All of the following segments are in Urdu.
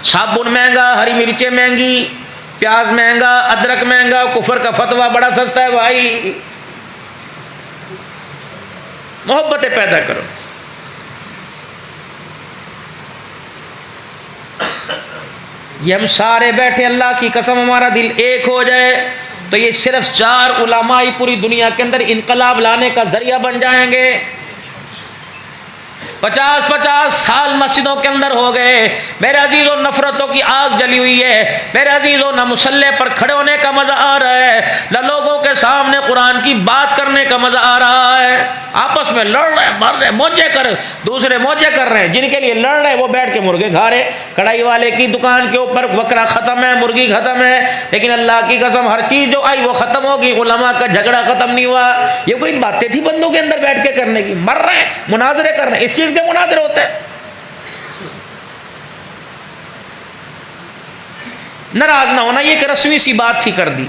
صابن مہنگا، ہری مرچیں مہنگی، پیاز مہنگا، ادرک مہنگا، کفر کا فتویٰ بڑا سستا ہے بھائی. محبتیں پیدا کرو. یہ ہم سارے بیٹھے اللہ کی قسم ہمارا دل ایک ہو جائے تو یہ صرف 4 علماء ہی پوری دنیا کے اندر انقلاب لانے کا ذریعہ بن جائیں گے. 50 سال مسجدوں کے اندر ہو گئے میرے عزیزوں، نفرتوں کی آگ جلی ہوئی ہے میرے عزیزوں. نہ مسلح پر کھڑے ہونے کا مزہ آ رہا ہے، نہ لوگوں کے سامنے قرآن کی بات کرنے کا مزہ آ رہا ہے. آپس میں لڑ رہے ہیں، مر رہے ہیں، موجے کر دوسرے موجے کر رہے ہیں. جن کے لیے لڑ رہے ہیں وہ بیٹھ کے مرغے کھا رہے. کڑھائی والے کی دکان کے اوپر بکرا ختم ہے، مرغی ختم ہے، لیکن اللہ کی قسم ہر چیز جو آئی وہ ختم ہوگی. علماء کا جھگڑا ختم نہیں ہوا. یہ کوئی باتیں تھی بندوں کے اندر بیٹھ کے کرنے کی؟ مر رہے ہیں، مناظرے کر رہے ہیں. اس چیز کے مناظرے ہوتے ہیں. ناراض نہ ہونا، یہ ایک رسمی سی بات تھی کر دی.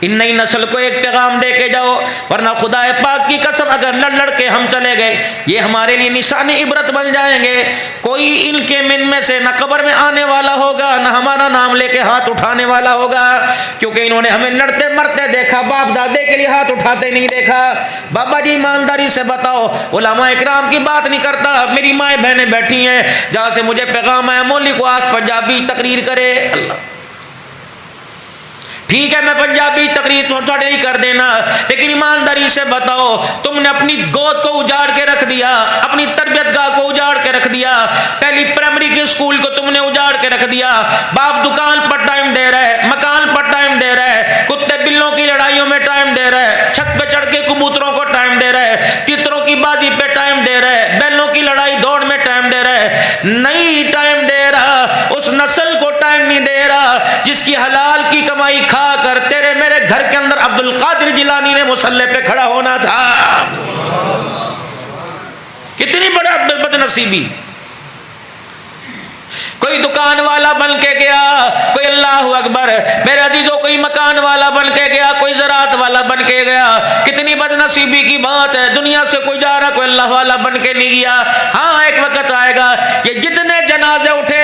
ان نئی نسل کو ایک پیغام دے کے جاؤ، ورنہ خدا پاک کی قسم اگر لڑ لڑ کے ہم چلے گئے یہ ہمارے لیے نشان عبرت بن جائیں گے. کوئی ان کے من میں سے نہ قبر میں آنے والا ہوگا نہ ہمارا نام لے کے ہاتھ اٹھانے والا ہوگا، کیونکہ انہوں نے ہمیں لڑتے مرتے دیکھا، باپ دادے کے لیے ہاتھ اٹھاتے نہیں دیکھا. بابا جی ایمانداری سے بتاؤ، علماء اکرام کی بات نہیں کرتا، میری مائیں بہنیں بیٹھی ہیں جہاں سے مجھے پیغام آیا مولوی کو آج پنجابی تقریر کرے. اللہ ٹھیک ہے، میں پنجابی تقریر تھوڑے ہی کر دینا، لیکن ایمانداری سے بتاؤ تم نے اپنی گود کو اجاڑ کے رکھ دیا، اپنی تربیت گاہ کو اجاڑ کے رکھ دیا، پہلی پرائمری کے اسکول کو تم نے اجاڑ کے رکھ دیا. باپ دکان پر ٹائم دے رہا ہے، مکان پر ٹائم دے رہا ہے، کتے بلوں کی لڑائیوں میں ٹائم دے رہا ہے، چھت پہ چڑھ کے کبوتروں کو ٹائم دے رہا ہے، تتروں کی بازی پہ ٹائم دے رہا ہے، بیلوں کی لڑائی دوڑ میں ٹائم دے رہا ہے. نہیں ٹائم دے رہا، اس نسل کو ٹائم نہیں دے رہا جس کی حلال کی کمائی کھا کر تیرے میرے گھر کے اندر عبد القادر جیلانی نے مصلی پہ کھڑا ہونا تھا. کتنی بڑا بد نصیبی. کوئی دکان والا بن کے گیا، کوئی اللہ اکبر میرے عزیزوں کوئی مکان والا بن کے گیا، کوئی زراعت والا بن کے گیا. کتنی بد نصیبی کی بات ہے. دنیا سے کوئی جا رہا، کوئی اللہ والا بن کے نہیں گیا. ہاں ایک وقت آئے گا یہ جتنے جنازے اٹھے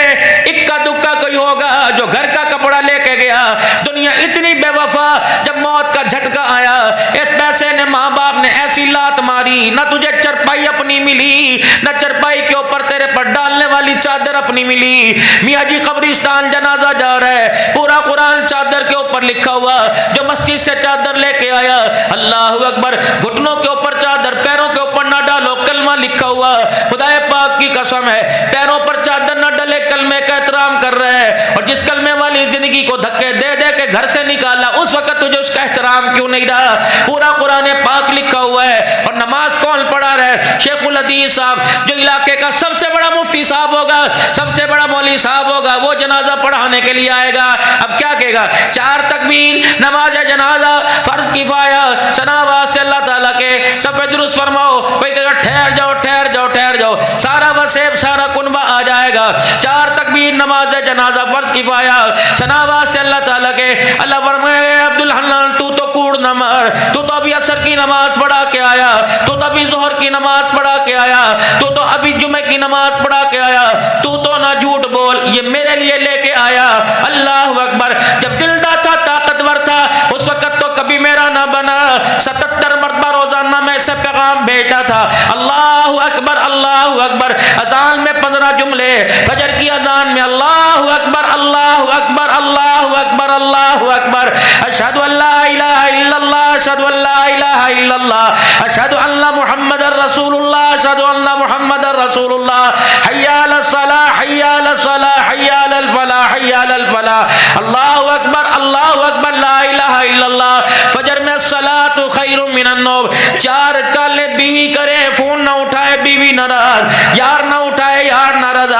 اکا دکا کوئی ہوگا جو گھر کا کپڑا لے کے گیا. دنیا اتنی بے وفا، جب موت کا جھٹکا آیا ایک پیسے نے ماں باپ نے ایسی لات ماری، نہ تجھے چرپائی اپنی ملی، نہ چرپائی کے اوپر تیرے پر ڈالنے والی چادر اپنی ملی. میاں جی قبرستان جنازہ جا رہا ہے، پورا قرآن چادر کے اوپر لکھا ہوا، جو مسجد سے چادر لے کے آیا اللہ اکبر گھٹنوں کے اوپر چادر، پیروں کے اوپر نہ ڈالو، کلمہ لکھا ہوا. خدا پاک کی قسم ہے پیروں پر چادر نہ ڈلے، کلمے کا احترام کر رہا ہے، اور جس کلمے والی زندگی کو دھکے دے دے کے گھر سے نکالا اس وقت تجھے اس کا احترام کیوں نہیں رہا. پورا قرآن پاک لکھا ہوا ہے. اور نماز کون پڑھا رہا ہے؟ شیخ الحدیث صاحب، جو علاقے کا سب سے بڑا مفتی صاحب ہوگا، سب سے بڑا مولوی صاحب ہوگا، وہ جنازہ پڑھانے کے لیے آئے گا. اب کیا کہے گا؟ 4 تکبیر، نماز جنازہ، فرض کفایہ، ثنا واسطے اللہ تعالیٰ کے سب درست فرماؤ. کوئی کہے گا ٹھہر جاؤ ٹھہر جاؤ ٹھہر جاؤ، سارا وسیب سارا کنبہ آ جائے گا. 4 تکبیر، نماز جنازہ، فرض کفایہ، ثنا واسطے اللہ تعالیٰ کے. اللہ فرمائے عبد الحنان تو کوڑ نہ مار، تو ابھی عصر کی نماز پڑھا کے آیا، تو ابھی ظہر کی نماز پڑھا کے آیا، تو ابھی جمعے کی نماز پڑھا کے آیا، تو نہ جھوٹ بول، یہ میرے لیے لے کے آیا. اللہ اکبر. جب زندہ تھا طاقتور تھا اس وقت تو کبھی میرا نہ بنا، 77 مرتبہ روزانہ میں اسے پیغام بھیجتا تھا. اللہ اکبر اللہ اکبر. اذان میں 15 جملے، فجر کی اذان میں اللہ اکبر اللہ اکبر اللہ اکبر اللہ اکبر، اشہد ان لا الہ الا اللہ اشہد ان لا الہ الا اللہ اشہد ان محمد رسول اللہ اشہد ان محمد رسول اللہ، حی علی الصلاۃ حی علی الصلاۃ حی علی الفلاح حی علی الفلاح، اللہ اکبر اللہ اکبر لا الہ الا اللہ. فجر میں الصلاۃ خیر من النوم. 4 کالے بیوی کرے فون نہ اٹھائے بیوی ناراض، یار نہ اٹھائے یار ناراض.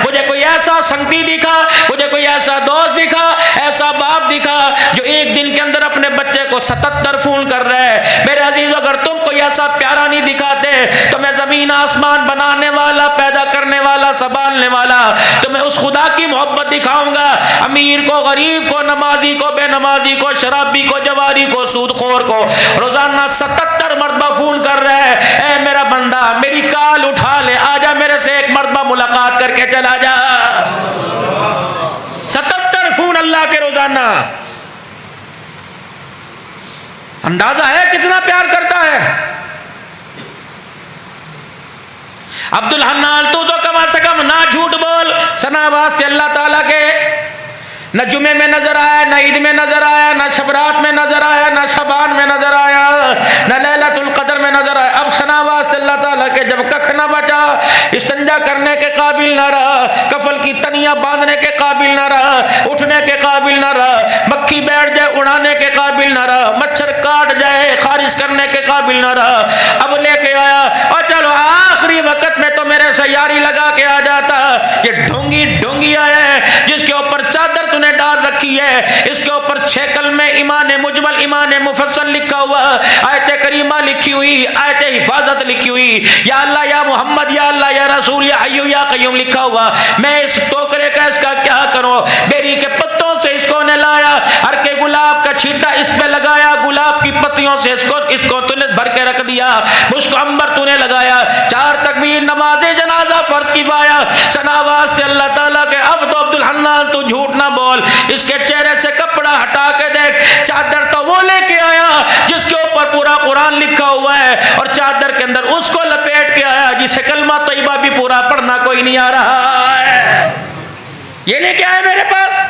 مجھے کوئی ایسا سنگتی دکھا، مجھے کوئی ایسا دوست دکھا، ایسا باپ دکھا جو ایک دن کے اندر اپنے بچے کو 77 فون کر رہے ہیں. میرے عزیز اگر تم کوئی ایسا پیارا نہیں دکھاتے تو میں زمین آسمان بنانے والا، پیدا کرنے والا، سنبھالنے والا، تو میں اس خدا کی محبت دکھاؤں گا. امیر کو، غریب کو، نمازی کو، بے نمازی کو، شرابی کو، جواری کو، سود خور کو روزانہ 77 مرتبہ فون کر رہے ہیں. اے میرا بندہ میری کال اٹھا لے، آجا میرے سے ایک مرتبہ ملاقات کر کے چلا جا. ٹھکانا. اندازہ ہے کتنا پیار کرتا ہے. عبد الحنان تو کم سے کم نہ جھوٹ بول سنا واسطے اللہ تعالیٰ کے. نہ جمعے میں نظر آیا، نہ عید میں نظر آیا، نہ شبرات میں نظر آیا، نہ شبان میں نظر آیا، نہ لیلۃ القدر میں نظر آیا. اب سنا واسطے اللہ تعالیٰ کے جب ککھ نہ بچا، استنجا کرنے کے قابل نہ رہا، کفل کی تنیاں باندھنے کے قابل نہ رہا، اٹھنے کے قابل نہ رہا، مکھی بیٹھ جائے اڑانے کے قابل نہ رہا، مچھر کاٹ جائے خارج کرنے کے قابل نہ رہا، اب لے کے آیا اور چلو آخری وقت میں تو میرے سے یاری لگا کے آ جاتا. یہ ڈھونگی ڈھونگی آیا ہے جس کے اوپر چادر نے ڈال رکھی ہے، اس کے اوپر 6 کلمے ایمان مجمل ایمان مفصل لکھا ہوا، آیت کریمہ لکھی ہوئی، آیت حفاظت لکھی ہوئی، یا اللہ یا محمد یا اللہ یا رسول یا حی یا قیوم لکھا ہوا. میں اس ٹوکرے کا اس کا کیا کروں؟ بیری کے پتوں سے اس کو نے لایا، ہر کے گلاب کا چھیٹا اس پہ لگایا، گلاب کی پتیوں سے اس کو تو نے بھر کے رکھ دیا، اس کو عنبر تو نے لگایا، 4 تکبیر نماز جنازہ فرض کفایہ. سنا واسطے اللہ تعالیٰ کے اب تو عبد الحنان تو جھوٹ نہ بول، اس کے چہرے سے کپڑا ہٹا کے دیکھ، چادر تو وہ لے کے آیا جس کے اوپر پورا قرآن لکھا ہوا ہے، اور چادر کے اندر اس کو لپیٹ کے آیا جسے کلمہ طیبہ بھی پورا پڑھنا کوئی نہیں آ رہا ہے. یہ لے کے آئے میرے پاس،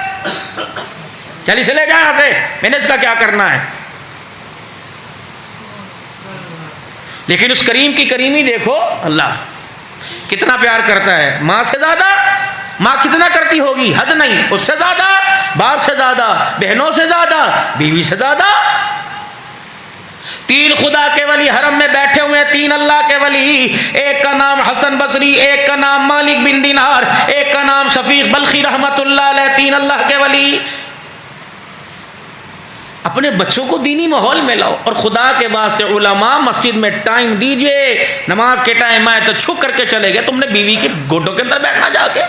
چل اسے لے جائیں یہاں سے، میں نے اس کا کیا کرنا ہے. لیکن اس کریم کی کریمی دیکھو، اللہ کتنا پیار کرتا ہے. ماں سے زیادہ ماں کتنا کرتی ہوگی، حد نہیں، اس سے زیادہ، باپ سے زیادہ، بہنوں سے زیادہ، بیوی سے زیادہ. 3 خدا کے ولی حرم میں بیٹھے ہوئے، 3 اللہ کے ولی، ایک کا نام حسن بصری، ایک کا نام مالک بن دینار، ایک کا نام شفیق بلخی رحمت اللہ علیہ. 3 اللہ کے ولی. اپنے بچوں کو دینی ماحول میں لاؤ، اور خدا کے واسطے علماء مسجد میں ٹائم دیجئے. نماز کے ٹائم آئے تو چھک کر کے چلے گئے، تم نے بیوی کے گوٹوں کے اندر بیٹھنا جا کے.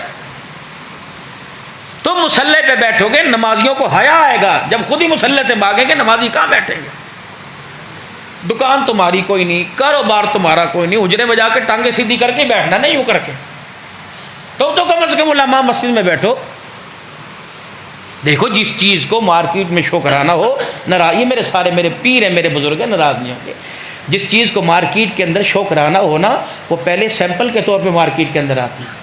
تم مصلی پہ بیٹھو گے، نمازیوں کو حیا آئے گا. جب خود ہی مصلی سے بھاگیں گے نمازی کہاں بیٹھیں گے؟ دکان تمہاری کوئی نہیں، کاروبار تمہارا کوئی نہیں، حجرے میں جا کے ٹانگیں سیدھی کر کے بیٹھنا نہیں، یوں کر کے. تو کم از کم علماء مسجد میں بیٹھو. دیکھو جس چیز کو مارکیٹ میں شو کرانا ہو، ناراض، یہ میرے پیر ہیں، میرے بزرگ ہیں، ناراض نہیں ہوں گے. جس چیز کو مارکیٹ کے اندر شو کرانا ہو نا، وہ پہلے سیمپل کے طور پہ مارکیٹ کے اندر آتی ہے.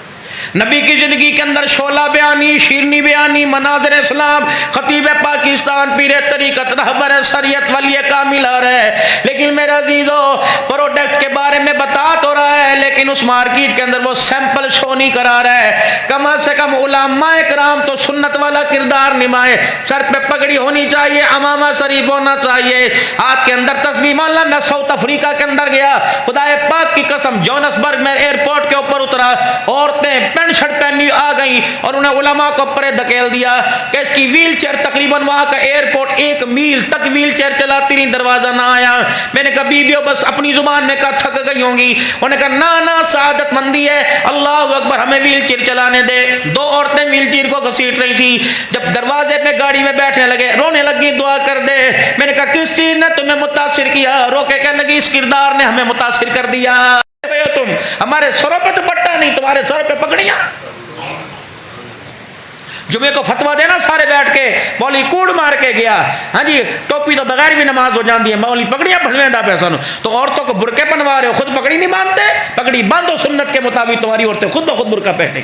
نبی کی زندگی کے اندر شعلہ بیانی، شیرنی بیانی، مناظر اسلام، خطیب پاکستان، پیر طریقت، رہبر شریعت، ولی کامل آ رہا ہے. لیکن میرے عزیزو، پروڈکٹ کے بارے میں بتا تو رہا ہے، لیکن اس مارکیٹ کے اندر وہ سیمپل شو نہیں کرا رہا ہے. کم سے کم علماء کرام تو سنت والا کردار نمائے. سر پہ پگڑی ہونی چاہیے، امامہ شریف ہونا چاہیے، ہاتھ کے اندر تسبیح. مان لا میں ساؤتھ افریقہ کے اندر گیا، خدا پاک کی قسم، جونسبرگ میں ایئرپورٹ کے اوپر اترا، عورتیں پینٹ شرٹ پہنی آ گئی اور انہیں علماء کو پرے دھکیل دیا کہ اس کی ویل چیئر، تقریباً وہاں کا ایئرپورٹ 1 میل تک ویل چیئر چلاتی رہی، دروازہ نہ آیا. میں نے کہا بیبیو بس اپنی زبان میں کہا تھک گئی ہوں گی. انہوں نے کہا نا سعادت مندی ہے، اللہ اکبر، ہمیں ویل چیئر چلانے دے. 2 عورتیں ویل چیئر کو گھسیٹ رہی تھی. جب دروازے پہ گاڑی میں بیٹھنے لگے، رونے لگی، دعا کر دے. میں نے کہا کس چیز نے تمہیں متاثر کیا؟ رو کے کہنے لگی اس کردار نے ہمیں متاثر کر دیا. تم ہمارے سروں پہ دوپٹہ نہیں، تمہارے سر پہ پگڑیاں. جمعے کو فتوا دینا سارے بیٹھ کے، مولوی کوڑ مار کے گیا، ہاں جی ٹوپی تو بغیر بھی نماز ہو جاتی ہے، مولوی پگڑیاں بھلویں ڈا پیسہ نو. تو عورتوں کو برقعے بنوا رہے ہو، خود پگڑی نہیں باندھتے؟ پگڑی باندھو سنت کے مطابق، تمہاری عورتیں خود بخود برقع پہنے.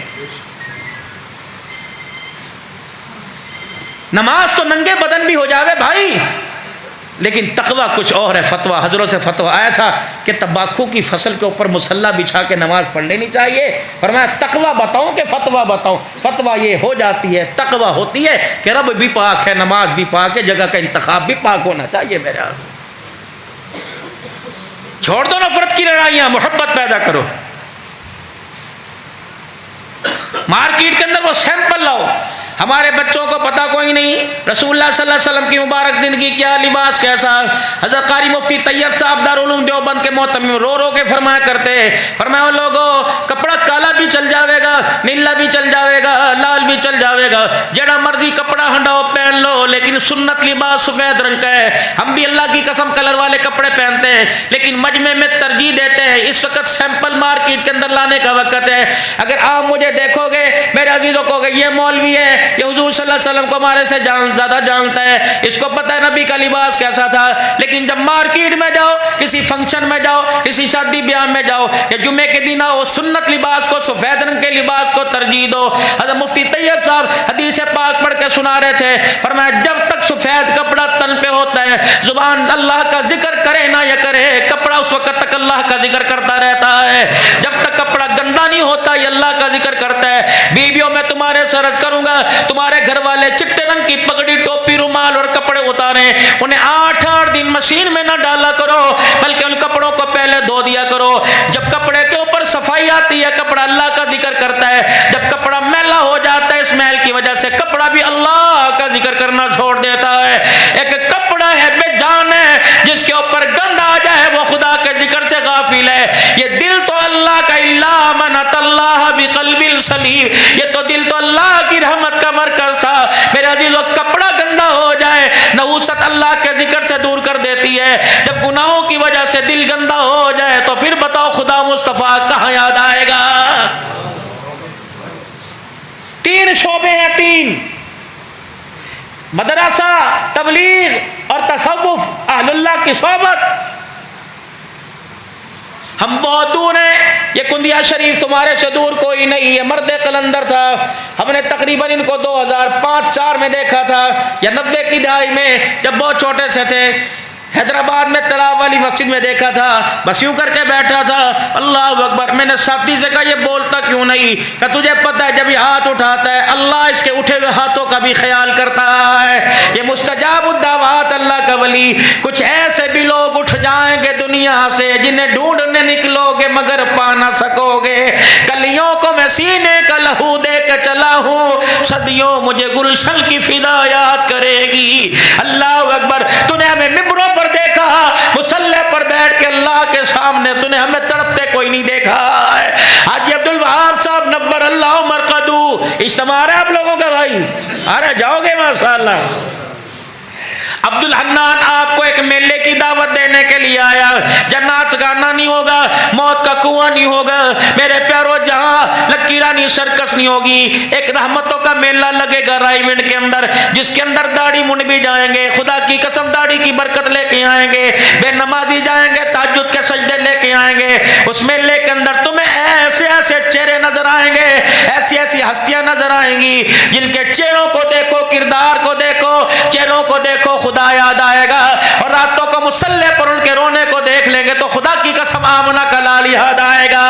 نماز تو ننگے بدن بھی ہو جاوے بھائی، لیکن تقوی کچھ اور ہے. فتویٰ حضرت سے فتویٰ آیا تھا کہ تمباکو کی فصل کے اوپر مصلی بچھا کے نماز پڑھ لینی چاہیے. فرمایا تقوی بتاؤں کہ فتویٰ بتاؤں؟ فتویٰ یہ ہو جاتی ہے، تقوی ہوتی ہے کہ رب بھی پاک ہے، نماز بھی پاک ہے، جگہ کا انتخاب بھی پاک ہونا چاہیے. میرے چھوڑ دو نفرت کی لڑائیاں، محبت پیدا کرو. مارکیٹ کے اندر وہ سیمپل لاؤ. ہمارے بچوں کو پتہ کوئی نہیں رسول اللہ صلی اللہ علیہ وسلم کی مبارک زندگی کیا، لباس کیسا. حضرت قاری مفتی طیب صاحب دارالعلوم دیوبند کے محتمم رو رو کے فرمایا کرتے، فرمایا لوگوں کپڑا کالا بھی چل جاوے گا، نیلا بھی چل جاوے گا، لال بھی چل جاوے گا، جڑا مرضی کپڑا ہنڈاؤ پہن پہن لو لیکن سنت لباس سفید رنگ کا ہے. ہم بھی اللہ کی قسم کلر والے کپڑے پہنتے ہیں لیکن مجمع میں ترجیح دیتے ہیں. اس وقت سیمپل مارکیٹ کے اندر لانے کا وقت ہے. اگر آپ مجھے دیکھو گے میرے عزیزوں کو یہ مولوی ہے, یہ حضور صلی اللہ علیہ وسلم کو ہمارے سے زیادہ جانتا ہے, اس کو پتہ ہے نبی کا لباس کیسا تھا. لیکن جب مارکیٹ میں جاؤ, کسی فنکشن میں جاؤ, کسی شادی بیاہ میں جاؤ, یا جمعے کے دن آؤ, سنت لباس کو, سفید رنگ کے لباس کو ترجیح دو. حضرت مفتی طیب صاحب حدیث پاک پڑھ کے سنا رہے تھے, فرمایا جب تک سفید کپڑا تن پہ ہوتا ہے, زبان اللہ کا ذکر کرے نہ یا کرے, کپڑا اس وقت تک اللہ کا ذکر کرتا رہتا ہے. جب تک کپڑا گندا نہیں ہوتا یہ اللہ کا ذکر کرتا ہے. بیویوں میں تمہارے سے عرض کروں گا, تمہارے گھر والے چٹے رنگ کی پگڑی, ٹوپی, رومال اور کپڑے اتاریں, انہیں 8 دن مشین میں نہ ڈالا کرو بلکہ ان کپڑوں کو پہلے دھو دیا کرو. جب کپڑے کے اوپر صفائی آتی ہے کپڑا اللہ کا ذکر کرتا ہے. جب کپڑا میلا ہو جاتا ہے اس میل کی وجہ سے کپڑا بھی اللہ کا ذکر کرنا چھوڑ دیتا ہے. ایک کپڑا ہے بے جان ہے, جس کے اوپر گند آ جائے وہ خدا کے ذکر سے غافل ہے. یہ دل تو اللہ کا, الا من اتى اللہ بقلب سلیم, یہ تو دل تو اللہ کی رحمت کا مرکز تھا. میرے عزیزو کپڑا گندا ہو جائے نحوست اللہ کے ذکر سے دور کر دیتی ہے. جب گناہوں کی وجہ سے دل گندا ہو جائے تو پھر بتاؤ خدا مصطفیٰ کہاں یاد آئے گا. 3 شعبے ہیں, 3: مدرسہ, تبلیغ اور تصوف, اہل اللہ کی صحبت. ہم بہت دور ہیں, یہ کندیا شریف تمہارے سے دور کوئی نہیں. یہ مرد قلندر تھا, ہم نے تقریباً ان کو 2005-4 میں دیکھا تھا یا 90 کی دہائی میں جب بہت چھوٹے سے تھے. حیدرآباد میں تالاب والی مسجد میں دیکھا تھا, بس یوں کر کے بیٹھا تھا, اللہ اکبر. میں نے ساتھی سے کہا یہ بولتا کیوں نہیں؟ کہ تجھے پتہ ہے جب یہ ہاتھ اٹھاتا ہے اللہ اس کے اٹھے ہوئے ہاتھوں کا بھی خیال کرتا ہے. یہ مستجاب الدعوات اللہ کا ولی. کچھ ایسے بھی لوگ اٹھ جائیں گے دنیا سے جنہیں ڈھونڈنے نکلو گے مگر پا نہ سکو گے. کلیوں کو میں سینے کا لہو دے کے چلا ہوں, صدیوں مجھے گلشن کی فضا یاد کرے گی. اللہ اکبر. تو نے ہمیں ممبروں پر دیکھا, مصلی پر بیٹھ کے اللہ کے سامنے, تو نے ہمیں تڑپتے کوئی نہیں دیکھا ہے. حاجی عبد الوہاب صاحب نور اللہ مرقدو, اجتماع ہے آپ لوگوں کا بھائی, ارے جاؤ گے ماشاءاللہ. عبد الحنان آپ کو ایک میلے کی دعوت دینے کے لیے آیا. جنات سے گانا نہیں ہوگا, موت کا کنواں نہیں ہوگا میرے پیارو, جہاں لکیرانی سرکس نہیں ہوگی. ایک رحمتوں کا میلہ لگے گا رائے ونڈ کے اندر, جس کے اندر داڑھی منڈ بھی جائیں گے, خدا کی قسم داڑھی کی برکت لے کے آئیں گے, بے نمازی جائیں گے تہجد کے سجدے لے کے آئیں گے. اس میلے کے اندر تمہیں ایسے ایسے چہرے نظر آئیں گے, ایسی ایسی ہستیاں نظر آئیں گی جن کے چہروں کو دیکھو, کردار کو دیکھو, چہروں کو دیکھو, خدا یاد آئے گا. اور راتوں کو مصلی پر ان کے رونے کو دیکھ لیں گے تو خدا کی قسم آمنہ کا لال یاد آئے گا.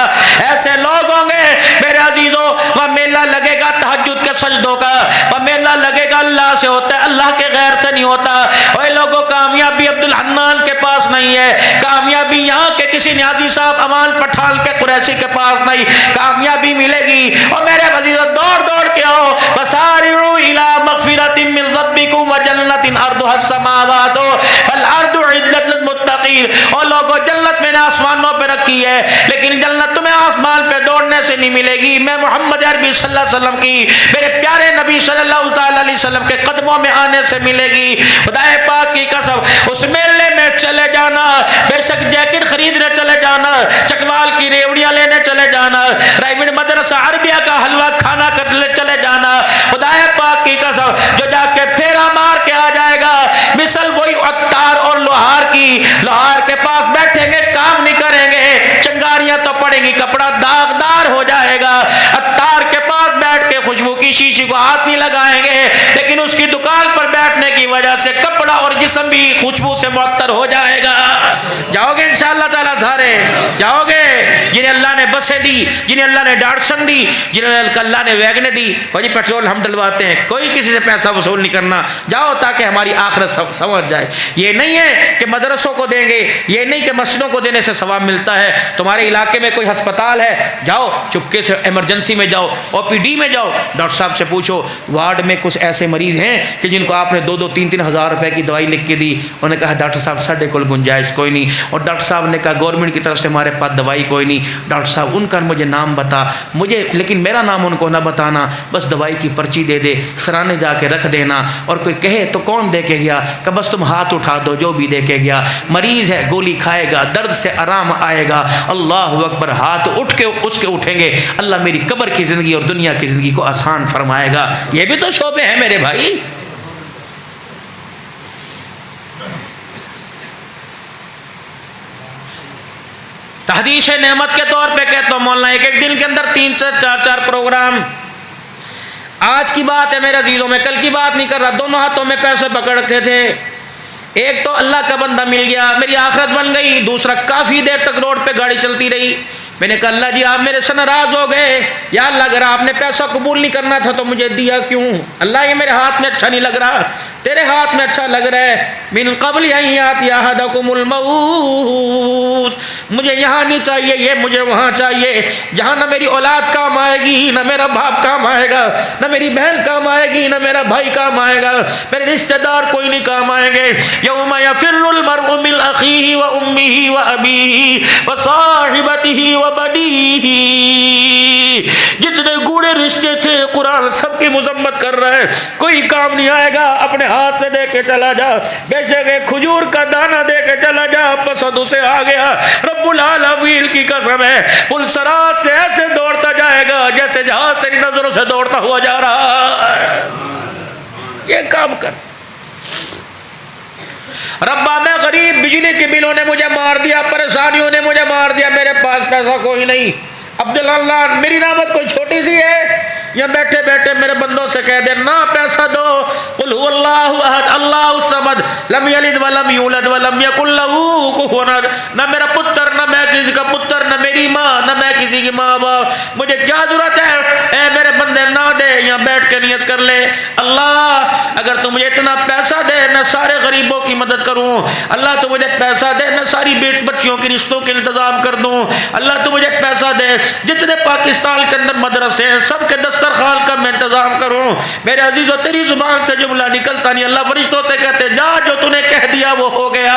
ایسے لوگ ہوں گے میرے عزیزوں. وہ میلہ لگے گا تہجد کے سجدوں کا, وہ میلہ لگے گا اللہ سے ہوتا ہے, اللہ کے غیر سے نہیں ہوتا. اور لوگوں کامیابی عبد الحنان کے پاس نہیں ہے, کامیابی یہاں کے کسی نیازی صاحب امان پٹھان کے قریشی کے پاس نہیں. کامیابی ملے گی. اور میرے عزیزوں دوڑ دوڑ کے آؤ, وسارعوا الی مغفرۃ من ربکم وجنۃ ارضها السماوات والارض اعدت للمتقین. اور لوگوں جنت میں نے آسمانوں پہ رکھی ہے لیکن جنت تمہیں آسمان پہ دوڑنے سے نہیں ملے گی, میں محمد عربی صلی اللہ علیہ وسلم کی, میرے پیارے نبی صلی اللہ تعالی علیہ وسلم کے قدموں میں آنے سے ملے گی. خدا پاک کی قسم اس میلے میں چلے جانا, بے شک جیکٹ خریدنے چلے جانا, چکوال کی ریوڑیاں لینے چلے جانا, رائمنڈ مدرسہ عربیہ کا حلوہ کھانا کرنے چلے جانا. خدا پاک کی قسم جو جا کے پھیرا مار کے آ جائے گا مثل وہی عطار اور لوہار کی, لوہار کے پاس بیٹھیں گے کام نہیں کریں گے, چنگاریاں تو پڑیں گی, کپڑا داغدار ہو جائے گا. عطار کے پاس بیٹھ کے خوشبو کی شیشی کو ہاتھ نہیں لگائیں گے لیکن اس کی دکان پر بیٹھنے کی وجہ سے کپڑا اور جسم بھی خوشبو سے معطر ہو جائے گا. جاؤ گے انشاءاللہ تعالیٰ, سارے جاؤ گے. جنہیں اللہ نے بسیں دی, جنہیں اللہ نے ڈاٹسن دی, جنہیں اللہ نے ویگنیں دی, وہ جی پیٹرول ہم ڈلواتے ہیں, کوئی کسی سے پیسہ وصول نہیں کرنا. جاؤ تاکہ ہماری آخرت سمجھ جائے. یہ نہیں ہے کہ مدرسوں کو دیں گے, یہ نہیں کہ مسجدوں کو دینے سے ثواب ملتا ہے. تمہارے علاقے میں کوئی ہسپتال ہے, جاؤ چپکے سے ایمرجنسی میں جاؤ, او پی ڈی میں جاؤ, ڈاکٹر صاحب سے پوچھو وارڈ میں کچھ ایسے مریض ہیں کہ جن کو آپ نے 2-3 ہزار روپے کی دوائی لکھ کے دی. انہوں نے کہا ڈاکٹر صاحب ساڈے کول گنجائش کوئی نہیں. اور ڈاکٹر صاحب نے کہا گورنمنٹ کی طرف سے ہمارے پاس دوائی کوئی نہیں. ڈاکٹر صاحب ان کا مجھے نام بتا مجھے، لیکن میرا نام ان کو نہ بتانا، بس دوائی کی پرچی دے دے، سرانے جا کے رکھ دینا، اور کوئی کہے تو کون دے کے گیا کہ بس تم ہاتھ اٹھا دو جو بھی دے کے گیا، مریض ہے گولی کھائے گا، درد سے آرام آئے گا، اللہ اکبر، ہاتھ اٹھ کے اس کے اٹھیں گے، اللہ میری قبر کی زندگی اور دنیا کی زندگی کو آسان فرمائے گا۔ یہ بھی تو شعبے ہیں میرے بھائی۔ تحدیث نعمت کے طور پہ کہتا ہوں مولانا، ایک دن کے اندر 3 سے 4 پروگرام۔ آج کی بات ہے میرے عزیزوں، میں کل کی بات نہیں کر رہا، دونوں ہاتھوں میں پیسے پکڑ کے تھے، ایک تو اللہ کا بندہ مل گیا، میری آخرت بن گئی، دوسرا کافی دیر تک روڈ پہ گاڑی چلتی رہی۔ میں نے کہا اللہ جی آپ میرے سے ناراض ہو گئے، یا اللہ اگر آپ نے پیسہ قبول نہیں کرنا تھا تو مجھے دیا کیوں؟ اللہ یہ میرے ہاتھ میں اچھا نہیں لگ رہا، تیرے ہاتھ میں اچھا لگ رہا ہے۔ من قبل ان یاتی احدکم الموت، مجھے یہاں نہیں چاہیے، یہ مجھے وہاں چاہیے، جہاں نہ میری اولاد کام آئے گی، نہ میرا باپ کام آئے گا، نہ میری بہن کام آئے گی، نہ میرا بھائی کام آئے گا، میرے رشتہ دار کوئی نہیں کام آئیں گے۔ یوم یفر المرء من اخیہ وامہ وابیہ وصاحبتہ وبنیہ، جتنے گوڑے رشتے تھے قرآن سب کی مذمت کر رہا ہے، کوئی کام نہیں آئے گا، اپنے ہاتھ سے دے کے چلا جا، بیشک ایک کھجور کا دانہ دے کے چلا جا، پسند اسے آ گیا، رب العالمین کی قسم ہے پل صراط سے ایسے دوڑتا جائے گا جیسے جہاز تیری نظروں سے دوڑتا ہوا جا رہا ہے۔ یہ کام کر ربا، میں غریب، بجلی کے بلوں نے مجھے مار دیا، پریشانیوں نے مجھے مار دیا، میرے پاس پیسہ کوئی نہیں۔ عبداللہ میری نعمت کوئی چھوٹی سی ہے، یا بیٹھے بیٹھے میرے بندوں سے کہہ دے نہ پیسہ دو، قل هو اللہ احد اللہ الصمد لم یلد ولم یولد ولم یکن له کفوا احد، نہ میرا پتر، نہ میں کسی کا پتر، نہ میری ماں، نہ میں کسی کی ماں باپ، مجھے کیا ضرورت ہے؟ اے میرے بندے نہ دے، یا بیٹھ کے نیت کر لے، اللہ اگر تو مجھے اتنا پیسہ دے میں سارے غریبوں کی مدد کروں، اللہ تو مجھے پیسہ دے میں ساری بچیوں کے رشتوں کے انتظام کر دوں، اللہ تو مجھے پیسہ دے جتنے پاکستان کے اندر مدرسے ہیں سب کے دسترخوان کا میں انتظام کروں۔ میرے عزیزو تیری زبان سے جملہ نکلتا نہیں، اللہ فرشتوں سے کہتے جا جو تو نے کہہ دیا وہ ہو گیا۔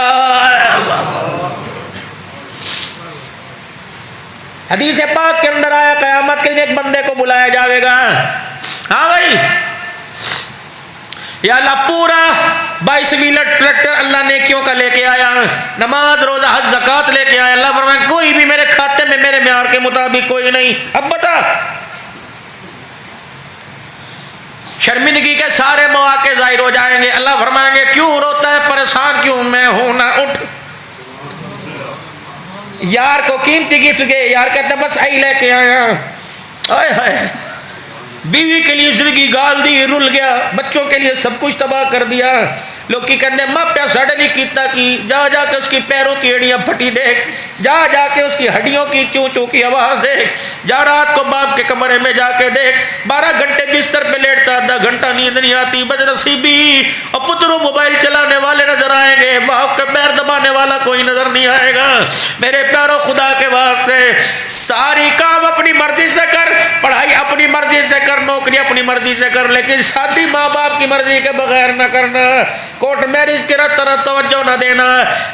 حدیث پاک کے اندر آیا قیامت کے دن ایک بندے کو بلایا جاوے گا، ہاں بھائی یا اللہ پورا 22 ویلر ٹریکٹر اللہ نیکیوں کا لے کے آیا، نماز روزہ حج زکات لے کے آیا، اللہ فرمائے کوئی بھی میرے کھاتے میں میرے معیار کے مطابق کوئی نہیں، اب بتا شرمندگی کے سارے مواقع ظاہر ہو جائیں گے، اللہ فرمائیں گے کیوں روتا ہے، پریشان کیوں، میں ہوں نا، اٹھ۔ یار کو قیمتی گفٹ گئے، یار کہتا بس آئی لے کے آیا، آئے ہائے، بیوی کے لیے زندگی گال دی، رل گیا، بچوں کے لیے سب کچھ تباہ کر دیا، لوگ کی کہتے ہیں ماں پیسہ ڈلی کیتا کی، جا جا کے اس کی پیروں کی ہڈیاں پھٹی دیکھ، جا جا کے اس کی ہڈیوں کی چوں چوں کی آواز دیکھ، جا رات کو باپ کے کمرے میں جا کے دیکھ، 12 گھنٹے بستر پہ لیٹتا، آدھا گھنٹہ نیند نہیں آتی، بدنصیبی، اور پتروں موبائل چلانے والے نظر آئیں گے، باپ کا پیر دبانے والا کوئی نظر نہیں آئے گا۔ میرے پیاروں خدا کے واسطے ساری کام اپنی مرضی سے کر، پڑھائی اپنی مرضی سے کر، نوکری اپنی مرضی سے کر، لیکن شادی ماں باپ کی مرضی کے بغیر نہ کرنا، کورٹ میرج کی طرف توجہ نہ دینا،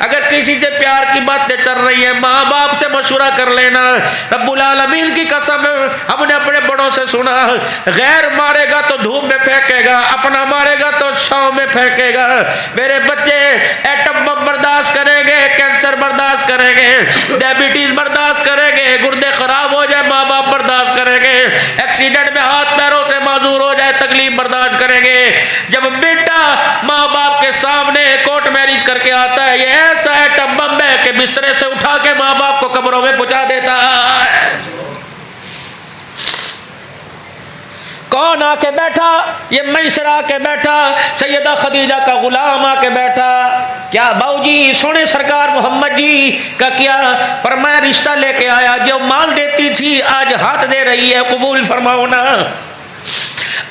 اگر کسی سے پیار کی باتیں چل رہی ہیں ماں باپ سے مشورہ کر لینا۔ رب العالمین کی قسم ہم نے اپنے بڑوں سے سنا، غیر مارے گا تو دھوپ میں پھینکے گا، اپنا مارے گا تو چھاؤں میں پھینکے گا۔ میرے بچے ایٹم بم برداشت کریں گے، کینسر برداشت کریں گے، ڈائبٹیز برداشت کریں گے، گردے خراب ہو جائے ماں باپ برداشت کریں گے، ایکسیڈنٹ میں ہاتھ پیروں سے معذور ہو جائے تکلیف برداشت کریں گے۔ جب بیٹا ماں باپ کے سامنے کورٹ میرج کر کے آتا ہے، یہ ایسا ایٹم بم ہے کہ بسترے سے اٹھا کے ماں باپ کو قبروں میں پہنچا دیتا ہے۔ کون آ کے بیٹھا؟ یہ میسر آ کے بیٹھا، سیدہ خدیجہ کا غلام آ کے بیٹھا، کیا باؤ جی سونے سرکار محمد جی کا کیا؟ فرمایا رشتہ لے کے آیا، جو مال دیتی تھی آج ہاتھ دے رہی ہے، قبول فرماؤ نا۔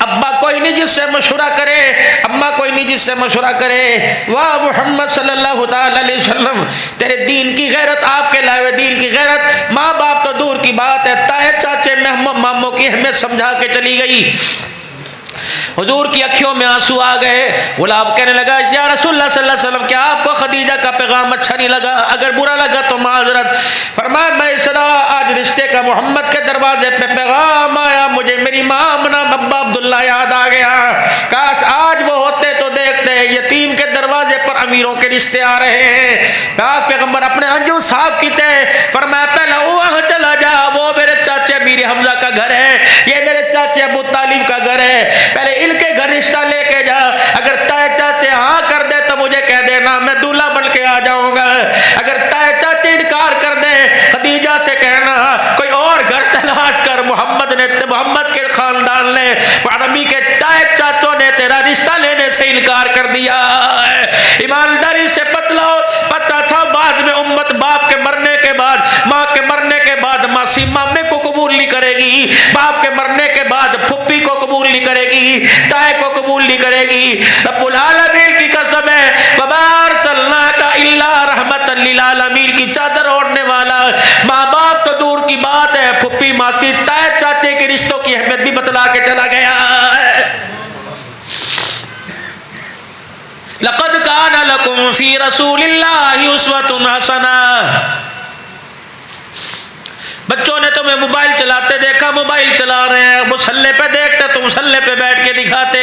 ابا کوئی نہیں جس سے مشورہ کرے، اماں کوئی نہیں جس سے مشورہ کرے، واہ محمد صلی اللہ تعالی علیہ وسلم تیرے دین کی غیرت، آپ کے لائے دین کی غیرت، ماں باپ تو دور کی بات ہے، تائے چاچے ماموں کی اہمیت سمجھا کے چلی گئی۔ حضور کی اکھیوں میں آنسو آ گئے. غلام کہنے لگا یا رسول اللہ صلی اللہ علیہ وسلم کیا آپ کو خدیجہ کا پیغام اچھا نہیں لگا؟ اگر برا لگا تو معذرت. فرمایا میں اس طرح آج رشتے کا محمد کے دروازے پہ پیغام آیا, مجھے میری ماں آمنہ ابا عبداللہ یاد آ گیا. کاش آج وہ ہوتے تو دیکھتے یتیم کے دروازے پر امیروں کے رشتے آ رہے ہیں. پاک پیغمبر اپنے ہنجو صاف کیتے. فرمایا پہلا وہاں چلا جا, وہ میرے چاچے امیر حمزہ کا گھر ہے, یہ میرے چاچے ابو طالب کا گھر ہے, پہلے ان کے گھر رشتہ لے کے جا. اگر تائے چاچے ہاں کر دے تو مجھے کہہ دینا, میں دولہا بن کے آ جاؤں گا. اگر تائے چاچے انکار کر دے, خدیجہ سے کہنا کوئی اور گھر تلاش کر. محمد کے خاندان نے, نبی کے تائے چاچوں نے تیرا رشتہ لینے سے انکار کر دیا. ایمانداری سے بتلاؤ, پتہ تھا بعد میں امت باپ کے مرنے کے بعد, ماں کے مرنے کے بعد ماسی مامے کو قبول نہیں کرے گی, باپ کے مرنے کے بعد پھپھی کو قبول نہیں کرے گی, تائے کو قبول نہیں کرے گی. رب العالمین کی قسم ہے, وما ارسلناک الا رحمت للعالمین کی چادر اوڑھنے والا. ماں باپ تو دور کی بات ہے, پھپھی ماسی تائے چاچے کے رشتوں کی اہمیت بھی بتلا کے چلا گیا. لقد کان لکم فی رسول اللہ اسوۃ حسنہ. بچوں نے تمہیں موبائل چلاتے دیکھا, موبائل چلا رہے ہیں, مصلی پہ دیکھتے تو مصلی پہ بیٹھ کے دکھاتے.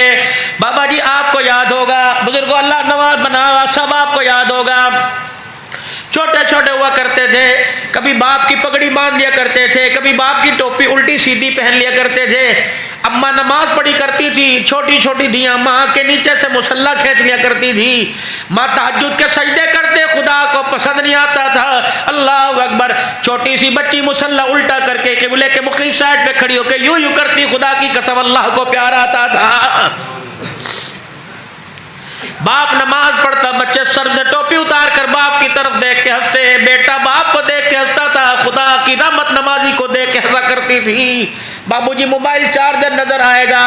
بابا جی آپ کو یاد ہوگا, بزرگوں اللہ نواز بنا سب آپ کو یاد ہوگا, چھوٹے چھوٹے ہوا کرتے تھے, کبھی باپ کی پگڑی باندھ لیا کرتے تھے, کبھی باپ کی ٹوپی الٹی سیدھی پہن لیا کرتے تھے. اماں نماز پڑھی کرتی تھی, چھوٹی چھوٹی دھیاں ماں کے نیچے سے مصلی کھینچ لیا کرتی تھی. ماں تہجد کے سجدے کرتے, خدا کو پسند نہیں آتا تھا. اللہ اکبر, چھوٹی سی بچی مصلی الٹا کر کے قبلے کے مخالف سائڈ پہ کھڑی ہو کے یوں یوں کرتی, خدا کی قسم اللہ کو پیار آتا تھا. باپ نماز پڑھتا, بچے سر سے ٹوپی اتار کر باپ کی طرف دیکھ کے ہنستے, بیٹا باپ کو دیکھ کے ہنستا تھا, خدا کی رحمت نمازی کو دیکھ کے ہنسا کرتی تھی. بابو جی موبائل چارجر نظر آئے گا,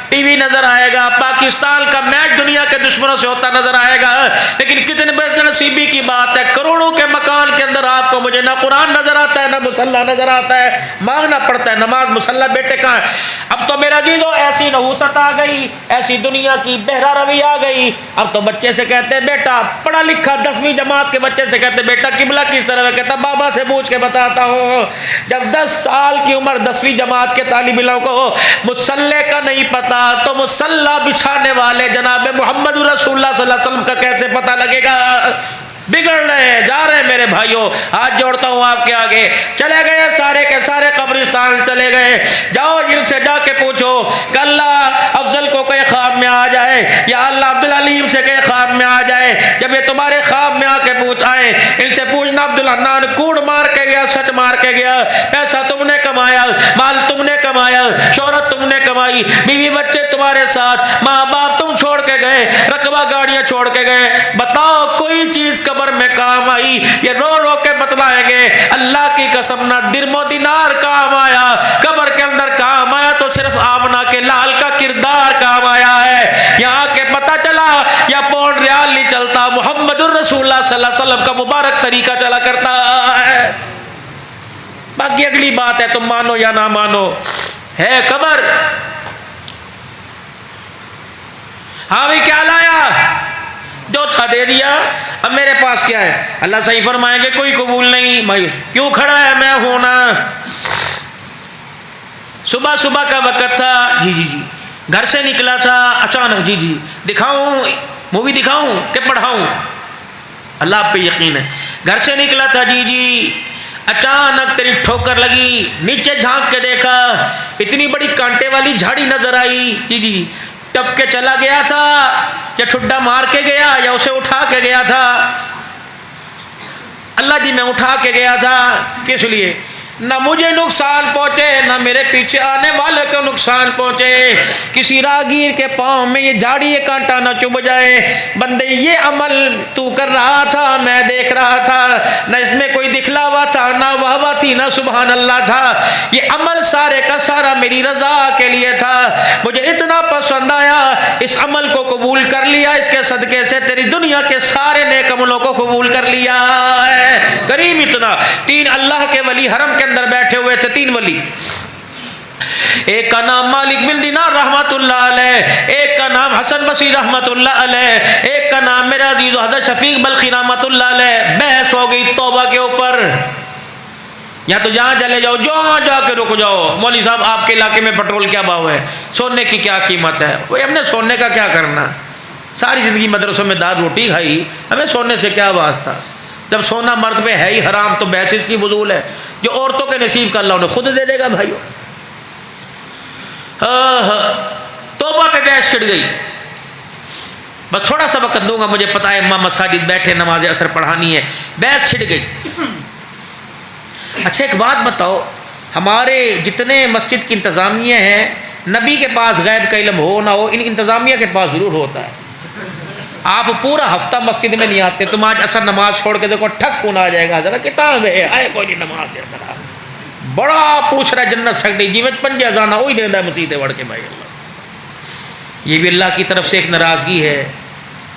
ٹی وی نظر آئے گا, پاکستان کا میچ دنیا کے دشمنوں سے ہوتا نظر آئے گا, لیکن کتنے بے نصیبی کی بات ہے, کروڑوں کے مکان کے اندر آپ کو مجھے نہ قرآن نظر آتا ہے, نہ مصلی نظر آتا ہے, مانگنا پڑتا ہے نماز. مصلی بیٹے کہاں ہے؟ اب تو میرا عزیزو ایسی نحوست آ گئی, ایسی دنیا کی بہرا روی آ گئی. اب تو بچے سے کہتے ہیں بیٹا پڑھا لکھا 10ویں جماعت کے بچے سے کہتے ہیں بیٹا قبلہ کس طرف ہے, کہتا بابا سے پوچھ کے بتاتا ہوں. جب 10 سال کی عمر 10ویں جماعت کے طالب علم کو مصلی کا نہیں پتا, تو مصلی بچھانے والے جناب محمد رسول اللہ صلی اللہ علیہ وسلم کا کیسے پتہ لگے گا؟ بگڑ رہے ہیں, جا رہے ہیں میرے بھائیوں. ہاتھ جوڑتا ہوں آپ کے آگے, چلے گئے سارے کے سارے قبرستان چلے گئے. جاؤ جن سے جا کے پوچھو کہ اللہ افضل کو کوئی خواب میں آ جائے, یا اللہ عبدالعلیم سے کوئی خواب میں آ جائے. جب یہ تمہارے خواب میں آ کے پوچھ آئے, ان سے پوچھنا عبدالحنان کوڑ مار کے گیا, سچ مار کے گیا, پیسہ تم نے کمایا, مال تم نے کمایا, شہرت تم نے کمائی, بیوی بچے تمہارے ساتھ, ماں باپ تم چھوڑ کے گئے, رقبہ گاڑیاں چھوڑ کے گئے, بتاؤ کوئی چیز قبر میں کام آئی؟ یہ رو رو کے بتلائیں گے اللہ کی قسم نہ درم و دینار کام آیا, قبر کے اندر کام آیا تو صرف آمنہ کے لال کا کردار کام آیا ہے. یہاں کے پتہ چلا یا پونڈ ریال نہیں چلتا, محمد الرسول اللہ صلی اللہ علیہ وسلم کا مبارک طریقہ چلا کرتا ہے. باقی اگلی بات ہے تم مانو یا نہ مانو, ہے قبر. ہاں بھی کیا لایا, جو تھا دے دیا, اب میرے پاس کیا ہے؟ اللہ صحیح فرمائیں گے کوئی قبول نہیں. مایوس کیوں کھڑا ہے, میں ہوں نا. صبح صبح کا وقت تھا, جی جی جی, گھر سے نکلا تھا اچانک, جی جی, دکھاؤں مووی دکھاؤں کہ پڑھاؤں؟ اللہ آپ پہ یقین ہے. گھر سے نکلا تھا, جی جی, اچانک تیری ٹھوکر لگی, نیچے جھانک کے دیکھا, اتنی بڑی کانٹے والی جھاڑی نظر آئی, جی جی, ٹپ کے چلا گیا تھا یا ٹھڈا مار کے گیا یا اسے اٹھا کے گیا تھا؟ اللہ جی میں اٹھا کے گیا تھا. کس لیے؟ نہ مجھے نقصان پہنچے نہ میرے پیچھے آنے والے کو نقصان پہنچے, کسی راگیر کے پاؤں میں یہ جھاڑی یہ کانٹا نہ چبھ جائے. بندے یہ عمل تو کر رہا تھا, میں دیکھ رہا تھا, نہ اس میں کوئی دکھلاوا تھا, نہ واہ تھی, نہ سبحان اللہ تھا. یہ عمل سارے کا سارا میری رضا کے لیے تھا. مجھے اتنا پسند آیا, اس عمل کو قبول کر لیا, اس کے صدقے سے تیری دنیا کے سارے نیک عملوں کو قبول کر لیا ہے. کریم اتنا, 3 اللہ کے ولی حرم کے اندر بیٹھے ہوئے تھے, 3 ولی. ایک کا نام مالک بن دینار رحمۃ اللہ علیہ، ایک کا نام حسن بصری رحمۃ اللہ علیہ، ایک کا نام میرے عزیز حضرت شفیق بلخی رحمۃ اللہ علیہ۔ بحث ہو گئی توبہ کے اوپر، یا تو جہاں چلے جاؤ، جہاں جا کے رک جاؤ، مولوی صاحب آپ کے علاقے میں پیٹرول کیا بھاؤ ہے، سونے کی کیا قیمت ہے؟ وہ ہم نے سونے کا کیا کرنا، ساری زندگی مدرسوں میں دال روٹی کھائی، ہمیں سونے سے کیا واسطہ؟ جب سونا مرد پہ ہے ہی حرام تو بحث اس کی فضول ہے۔ جو عورتوں کے نصیب کا اللہ انہیں خود دے دے گا بھائیو۔ توبہ پہ بحث چھڑ گئی۔ بس تھوڑا سا وقت دوں گا، مجھے پتا ہے امام مساجد بیٹھے نماز اثر پڑھانی ہے، بحث چھڑ گئی۔ اچھا ایک بات بتاؤ، ہمارے جتنے مسجد کی انتظامیہ ہیں، نبی کے پاس غیب کا علم ہو نہ ہو، ان انتظامیہ کے پاس ضرور ہوتا ہے۔ آپ پورا ہفتہ مسجد میں نہیں آتے، تم آج اثر نماز چھوڑ کے دیکھو ٹھک فون آ جائے گا، ذرا کتاب ہے آئے کوئی نہیں نماز دے ذرا، بڑا پوچھ رہا ہے جنت سکتی جی میں پنجے ازانا وہی دیندا ہے مسیطے وڑ کے بھائی اللہ۔ یہ بھی اللہ کی طرف سے ایک ناراضگی ہے۔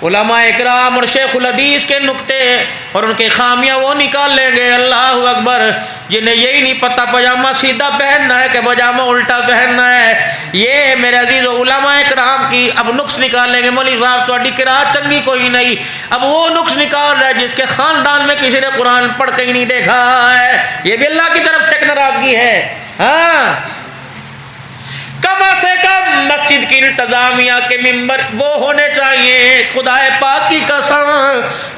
علماء اکرام اور شیخ الحدیث کے نکتے اور ان کے خامیاں وہ نکال لیں گے، اللہ اکبر، جنہیں یہی نہیں پتہ پاجامہ سیدھا پہننا ہے کہ پاجامہ الٹا پہننا ہے۔ یہ میرے عزیز علماء اکرام کی اب نقص نکال لیں گے، مولوی صاحب تہاڈی قرات چنگی کوئی نہیں، اب وہ نقص نکال رہا ہے جس کے خاندان میں کسی نے قرآن پڑھ کے ہی نہیں دیکھا ہے۔ یہ بھی اللہ کی طرف سے ایک ناراضگی ہے۔ ہاں کم سے کم مسجد کی انتظامیہ کے ممبر وہ ہونے چاہیے، خدا پاک کی قسم،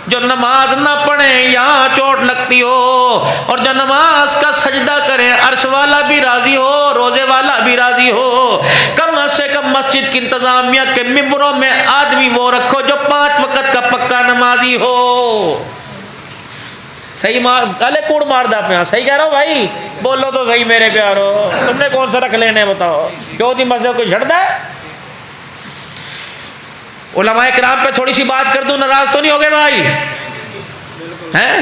جو نماز نہ پڑھیں یہاں چوٹ لگتی ہو، اور جو نماز کا سجدہ کریں عرش والا بھی راضی ہو، روزے والا بھی راضی ہو۔ کم سے کم مسجد کی انتظامیہ کے ممبروں میں آدمی وہ رکھو جو 5 وقت کا پکا نمازی ہو۔ صحیح گلے کوڑ مار دا پیا، صحیح کہہ رہا ہوں بھائی، بولو تو صحیح میرے پیارو، تم نے کون سا رکھ لینے بتاؤ، کیوں تھی مسجد کو جھڑ ہے؟ علماء کرام پہ تھوڑی سی بات کر دوں ناراض تو نہیں ہوگے بھائی؟ ہیں